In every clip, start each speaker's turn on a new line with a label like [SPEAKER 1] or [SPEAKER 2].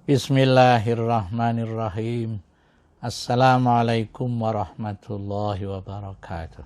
[SPEAKER 1] Bismillahirrahmanirrahim. Assalamualaikum warahmatullahi wabarakatuh.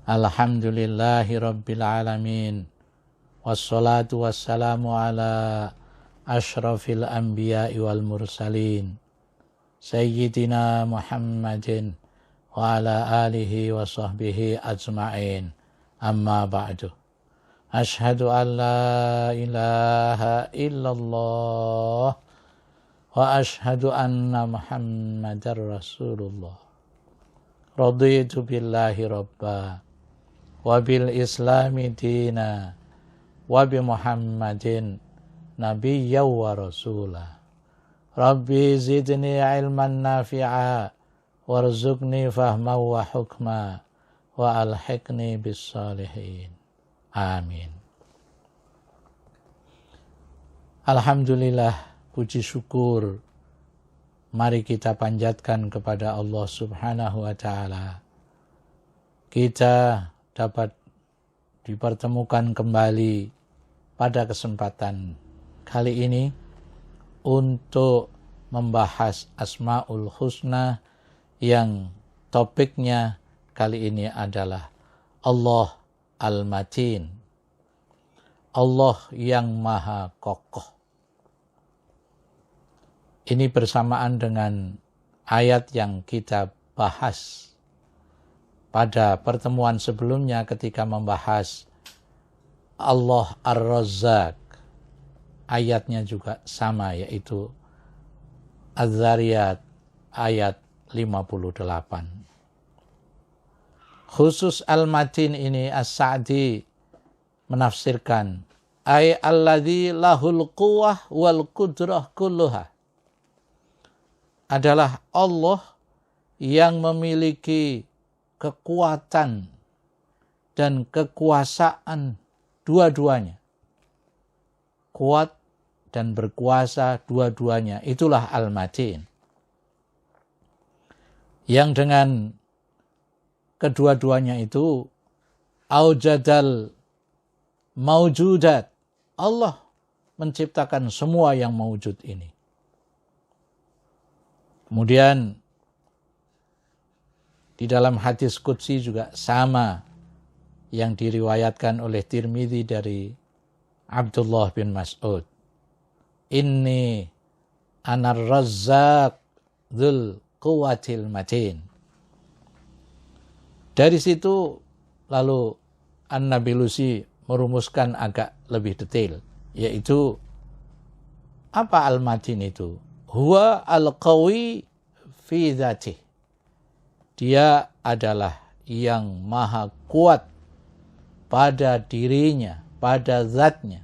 [SPEAKER 1] Alhamdulillahi rabbil alamin. Wassalatu wassalamu ala ashrafil anbiya'i wal mursalin. Sayyidina Muhammadin wa ala alihi wa sahbihi ajma'in. Amma ba'du. Ashhadu an la ilaha illallah wa ashhadu anna Muhammadar Rasulullah. Raditu billahi rabba wa bil islami dina wa bi Muhammadin nabiyyan wa rasula. Rabbi zidni ilman nafi'a warzuqni fahman wa hukma wa alhiqni bis salihin. Amin. Alhamdulillah, puji syukur mari kita panjatkan kepada Allah Subhanahu wa ta'ala. Kita dapat dipertemukan kembali pada kesempatan kali ini untuk membahas Asmaul Husna yang topiknya kali ini adalah Allah Al-Matin, Allah yang maha kokoh. Ini bersamaan dengan ayat yang kita bahas pada pertemuan sebelumnya ketika membahas Allah Ar-Razzaq. Ayatnya juga sama, yaitu Az-Zariyat ayat 58. Khusus Al-Matin ini As-Sa'di menafsirkan ay alladzi lahul quwwah wal qudrah kulluha, adalah Allah yang memiliki kekuatan dan kekuasaan dua-duanya. Kuat dan berkuasa dua-duanya, itulah Al-Matin. Yang dengan kedua-duanya itu aujadal maujudat, Allah menciptakan semua yang maujud ini. Kemudian di dalam hadis qudsi juga sama, yang diriwayatkan oleh Tirmidzi dari Abdullah bin Mas'ud. Inni anar razzaq dzul quwwatil matin. Dari situ lalu An-Nabulusi merumuskan agak lebih detail, yaitu apa Al-Matin itu? Huwa al-qawi fi dzatih. Dia adalah yang maha kuat pada dirinya, pada zatnya.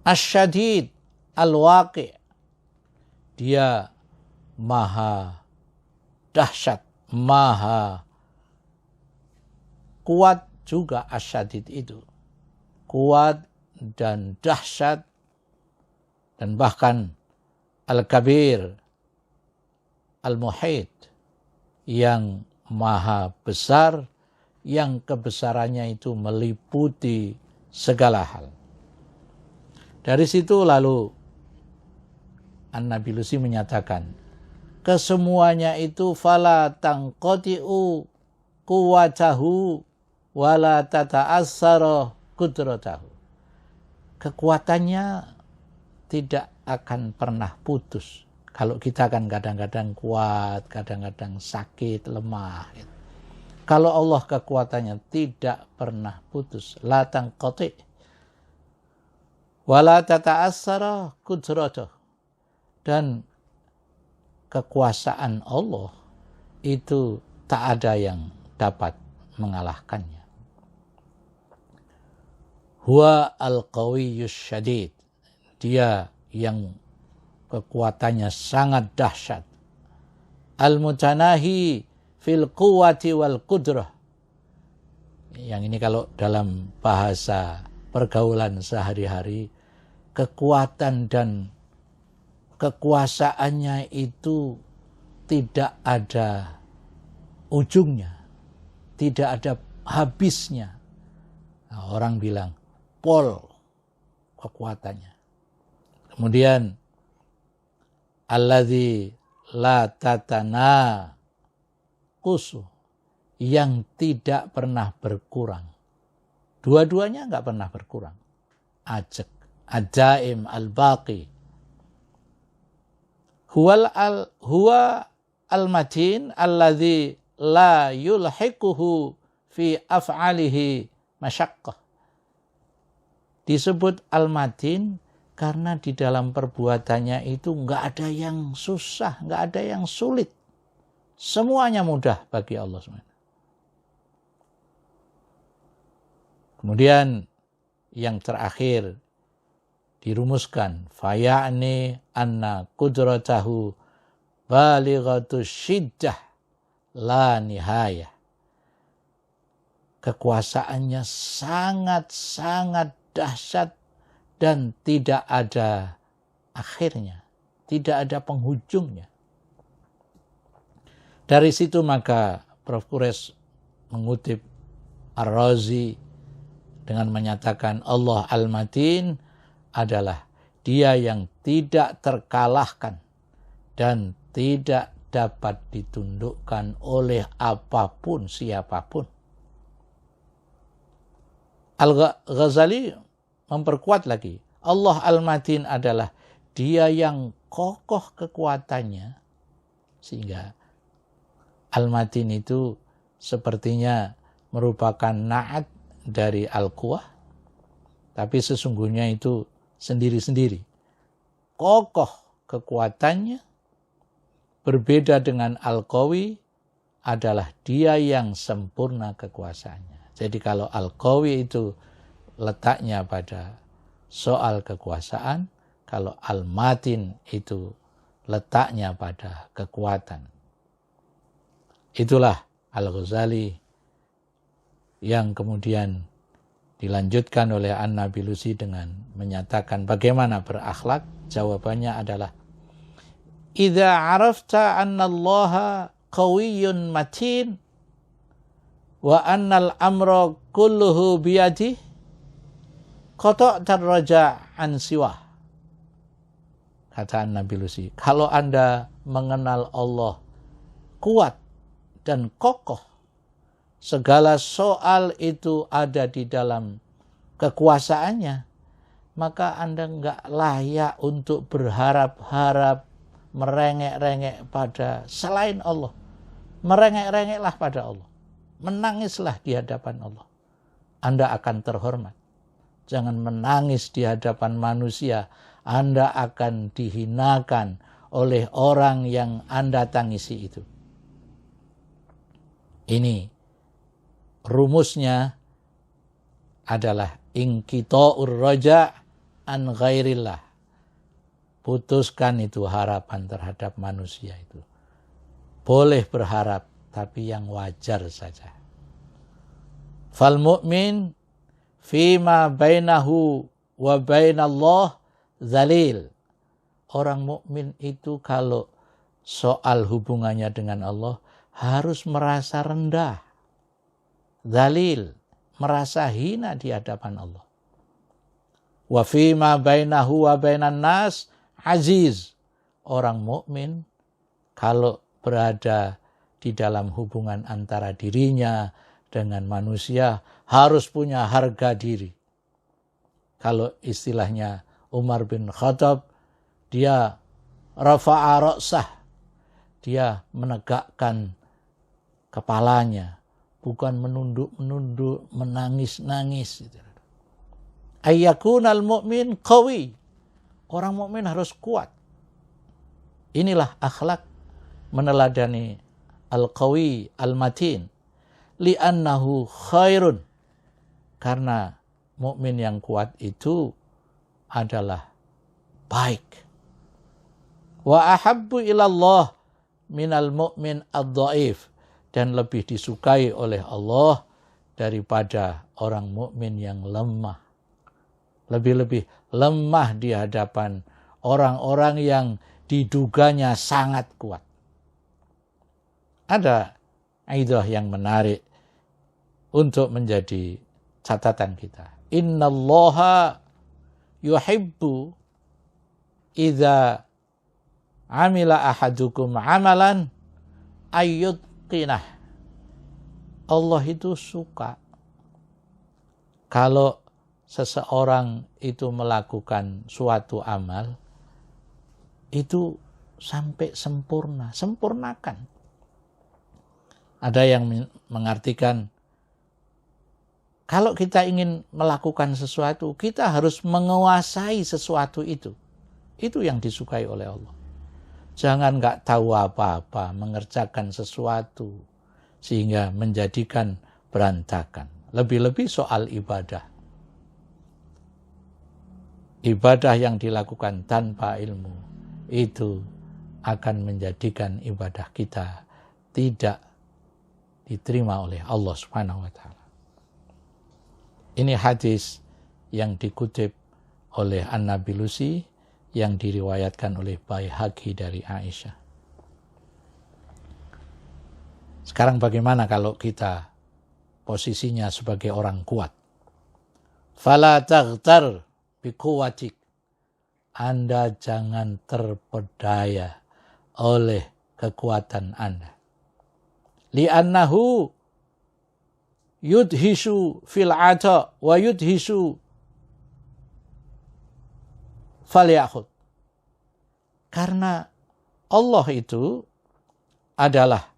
[SPEAKER 1] Asy-syadid al-waqi'. Dia maha dahsyat, maha kuat juga. Asyadid itu kuat dan dahsyat, dan bahkan al-kabir al-muhit, yang maha besar, yang kebesarannya itu meliputi segala hal. Dari situ lalu An-Nabulusi menyatakan, kesemuanya itu fala tangqati'u quwwatahu wala tata'assara qudratahu. Kekuatannya tidak akan pernah putus. Kalau kita kan kadang-kadang kuat, kadang-kadang sakit, lemah. Kalau Allah kekuatannya tidak pernah putus. La tangqati' wala tata'assara qudratahu. Dan kekuasaan Allah itu tak ada yang dapat mengalahkannya. Huwa al-qawiyyus syadid. Dia yang kekuatannya sangat dahsyat. Al-mutanahi fil quwwati wal qudrah. Yang ini kalau dalam bahasa pergaulan sehari-hari, kekuatan dan kekuasaannya itu tidak ada ujungnya, tidak ada habisnya. Nah, orang bilang pol kekuatannya. Kemudian alladzi la tatana kusu, yang tidak pernah berkurang. Dua-duanya enggak pernah berkurang. Ajak, ajaim, al-baqi. Huwa al-matin alladzi la yulhiquhu fi af'alihi masyaqqah. Disebut al-matin karena di dalam perbuatannya itu enggak ada yang susah, enggak ada yang sulit. Semuanya mudah bagi Allah SWT. Kemudian yang terakhir dirumuskan, faya'ni anna qudratahu balighatus syiddah la nihayah. Kekuasaannya sangat-sangat dahsyat dan tidak ada akhirnya, tidak ada penghujungnya. Dari situ maka Prof. Quraisy mengutip Ar-Razi dengan menyatakan Allah Al-Matin adalah Dia yang tidak terkalahkan dan tidak dapat ditundukkan oleh apapun siapapun. Al-Ghazali memperkuat lagi, Allah Al-Matin adalah Dia yang kokoh kekuatannya, sehingga Al-Matin itu sepertinya merupakan na'at dari Al-Quwah, tapi sesungguhnya itu sendiri-sendiri. Kokoh kekuatannya, berbeda dengan Al-Qawi, adalah Dia yang sempurna kekuasaannya. Jadi kalau Al-Qawi itu letaknya pada soal kekuasaan, kalau Al-Matin itu letaknya pada kekuatan. Itulah Al-Ghazali yang kemudian dilanjutkan oleh An-Nabilusi dengan menyatakan bagaimana berakhlak. Jawabannya adalah, idza arafta anna Allaha qawiyyun matin wa annal amra kulluhu biyadihi qata'tar raja' an siwah. Kata An-Nabilusi, kalau Anda mengenal Allah kuat dan kokoh, segala soal itu ada di dalam kekuasaannya, maka Anda enggak layak untuk berharap-harap, merengek-rengek pada selain Allah. Merengek-rengeklah pada Allah. Menangislah di hadapan Allah. Anda akan terhormat. Jangan menangis di hadapan manusia. Anda akan dihinakan oleh orang yang Anda tangisi itu. Ini rumusnya adalah inqita'ur raja' an ghairillah. Putuskan itu harapan terhadap manusia itu. Boleh berharap, tapi yang wajar saja. Fal mu'min fima bainahu wa bainallah zalil. Orang mukmin itu kalau soal hubungannya dengan Allah harus merasa rendah, zalil, merasa hina di hadapan Allah. Wa fima bainahu wa bainan nas aziz. Orang mukmin kalau berada di dalam hubungan antara dirinya dengan manusia harus punya harga diri. Kalau istilahnya Umar bin Khattab, dia rafa'a ra'sah, dia menegakkan kepalanya, bukan menunduk-menunduk, menangis-nangis. Ayyakunal mu'min qawi. Orang mukmin harus kuat. Inilah akhlak meneladani al-qawi, al-matin. Li'annahu khairun. Karena mukmin yang kuat itu adalah baik. Wa ahabbu ilallah minal mu'min ad-dhaif. Dan lebih disukai oleh Allah daripada orang mukmin yang lemah. Lebih-lebih lemah di hadapan orang-orang yang diduganya sangat kuat. Ada aidah yang menarik untuk menjadi catatan kita. Innallaha yuhibbu idza amila ahadukum amalan ayyutqinah. Allah itu suka kalau seseorang itu melakukan suatu amal itu sampai sempurna, sempurnakan. Ada yang mengartikan kalau kita ingin melakukan sesuatu, kita harus menguasai sesuatu itu. Itu yang disukai oleh Allah. Jangan nggak tahu apa-apa, mengerjakan sesuatu sehingga menjadikan berantakan. Lebih-lebih soal ibadah. Ibadah yang dilakukan tanpa ilmu itu akan menjadikan ibadah kita tidak diterima oleh Allah Subhanahu wa taala. Ini hadis yang dikutip oleh An-Nabilusi yang diriwayatkan oleh Baihaqi dari Aisyah. Sekarang bagaimana kalau kita posisinya sebagai orang kuat? Fala taghtar biquwatik. Anda jangan terpedaya oleh kekuatan Anda. Li'annahu yudhisu fil 'ata wa yudhisu falyakhud. Karena Allah itu adalah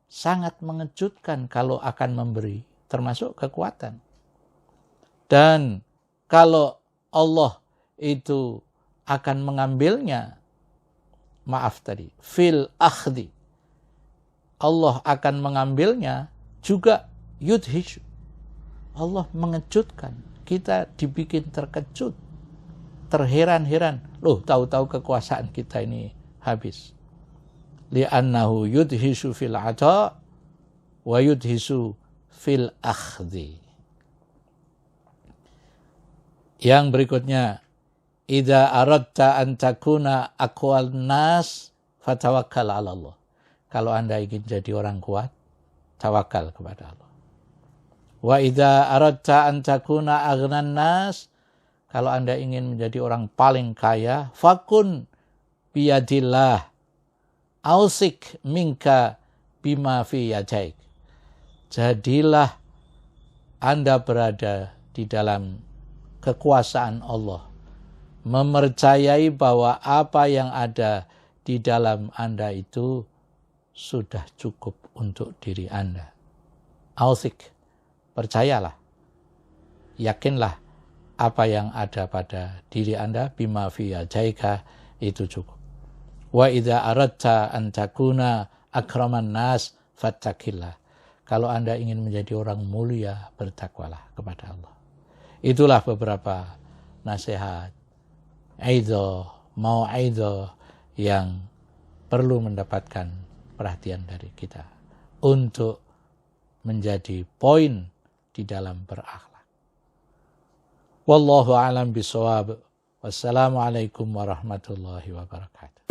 [SPEAKER 1] sangat mengejutkan kalau akan memberi, termasuk kekuatan. Dan kalau Allah itu akan mengambilnya, fil akhdi, Allah akan mengambilnya juga yudhisu. Allah mengejutkan, kita dibikin terkejut, terheran-heran. Loh, tahu-tahu kekuasaan kita ini habis. Li'annahu yudhisu fil 'ata wa yudhisu fil akhdi. Yang berikutnya, idza aradta an takuna aqwal nas fatawakkal 'ala Allah. Kalau Anda ingin jadi orang kuat, tawakal kepada Allah. Wa idza aradta an takuna aghnan nas, kalau Anda ingin menjadi orang paling kaya, fakun biyadillah ausik minka bima fi yadaik. Jadilah Anda berada di dalam kekuasaan Allah, mempercayai bahwa apa yang ada di dalam Anda itu sudah cukup untuk diri Anda. Ausik, percayalah, yakinlah apa yang ada pada diri Anda, bima fi yadaika, itu cukup. Wa idza aradta an takuna akraman nas fattaqillah. Kalau Anda ingin menjadi orang mulia, bertakwalah kepada Allah. Itulah beberapa nasihat, mau'idhah yang perlu mendapatkan perhatian dari kita untuk menjadi poin di dalam berakhlak. Wallahu a'lam bishawab. Wassalamualaikum warahmatullahi wabarakatuh.